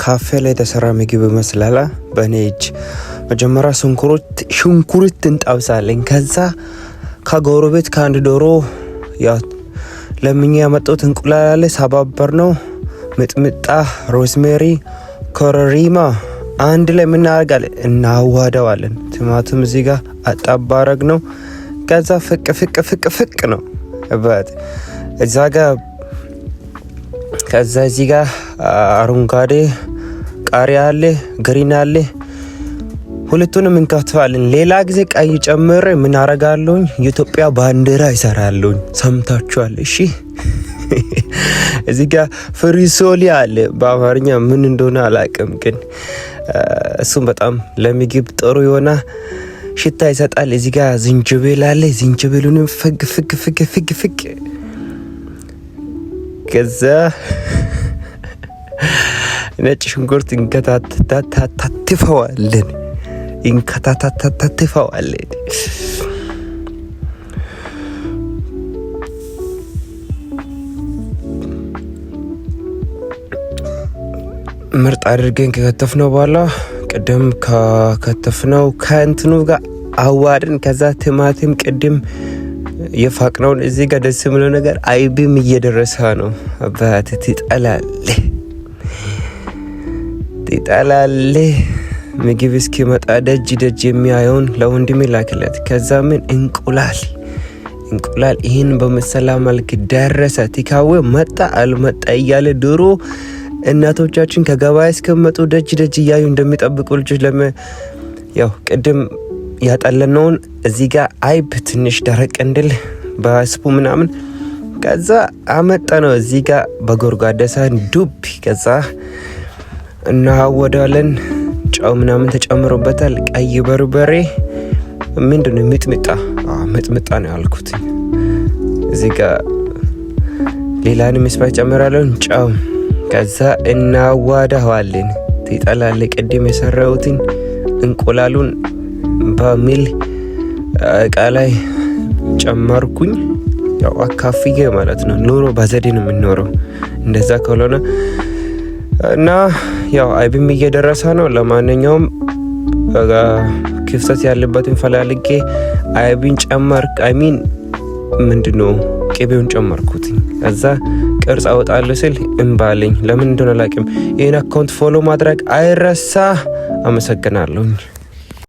ካፌ ላይ የተሰራ ምግብ ይመስላል። በእኔ እጅ መጀመሪያ ሽንኩርት እንጠብሳለን። ከዛ ከጎረቤት ከአንድ ዶሮ ያው ለምኛ ያመጣሁት እንቁላል አለ፣ ሰባበር ነው፣ ሚጥሚጣ፣ ሮዝሜሪ፣ ኮረሪማ አንድ ላይ እናደርጋለን፣ እናዋህደዋለን። ቲማቲም እዚህ ጋር አጣባረግ ነው። ከዛ ፍቅ ነው በት እዛ ጋር ከዛ እዚህ ጋር አረንጓዴ ቃሪያ አለ፣ ግሪን አለ። ሁለቱንም እንከትፋለን። ሌላ ጊዜ ቀይ ጨምሬ ምን አረጋለሁኝ? የኢትዮጵያ ባንዲራ ይሰራለሁኝ። ሰምታችኋል? እሺ እዚህ ጋር ፍሪሶሊ አለ። በአማርኛ ምን እንደሆነ አላውቅም፣ ግን እሱም በጣም ለምግብ ጥሩ የሆነ ሽታ ይሰጣል። እዚህ ጋር ዝንጅብል አለ። ዝንጅብሉንም ፍግ ከዛ ነጭ ሽንኩርት እንከታተፈዋለን። ምርጥ አድርገን ከከተፍነው በኋላ ቅድም ከከተፍነው ከእንትኑ ጋር አዋድን። ከዛ ቲማቲም ቅድም የፋቅነውን እዚህ ጋር ደስ የሚለው ነገር አይብም እየደረሰ ነው። አባት ትጠላለህ ምግብ እስኪመጣ ደጅ የሚያየውን ለወንድሜ ላክለት። ከዛ ምን እንቁላል ይህን በመሰላ መልክ ደረሰ። ቲካዌ መጣ አልመጣ እያለ ድሮ እናቶቻችን ከገበያ እስከመጡ ደጅ እያዩ እንደሚጠብቁ ልጆች ያው ቅድም ያጠለነውን እዚህ ጋር አይብ ትንሽ ደረቅ እንድል በስፑ ምናምን ከዛ አመጣ ነው። እዚህ ጋር በጎርጓዳ ሳህን ዱብ ከዛ እናወዳለን። ጨው ምናምን ተጨምሮበታል። ቀይ በርበሬ ምንድነው? ሚጥሚጣ ነው ያልኩት። እዚህ ጋር ሌላንም ስፓይስ ጨምራለን። ጨው ከዛ እናዋዳዋለን። ትጠላለ ቅድም የሰራሁትን እንቁላሉን በሚል እቃ ላይ ጨመርኩኝ። ያው አካፍዬ ማለት ነው። ኑሮ በዘዴ ነው የምንኖረው። እንደዛ ከሆነ እና ያው አይብም እየደረሰ ነው። ለማንኛውም ክፍተት ያለበትን ፈላልጌ አይብን ምንድነው ቅቤውን ጨመርኩት። ከዛ ቅርጽ አወጣለሁ ስል እምባለኝ። ለምን እንደሆነ አላውቅም። ይሄን አካውንት ፎሎ ማድረግ አይረሳ። አመሰግናለሁ።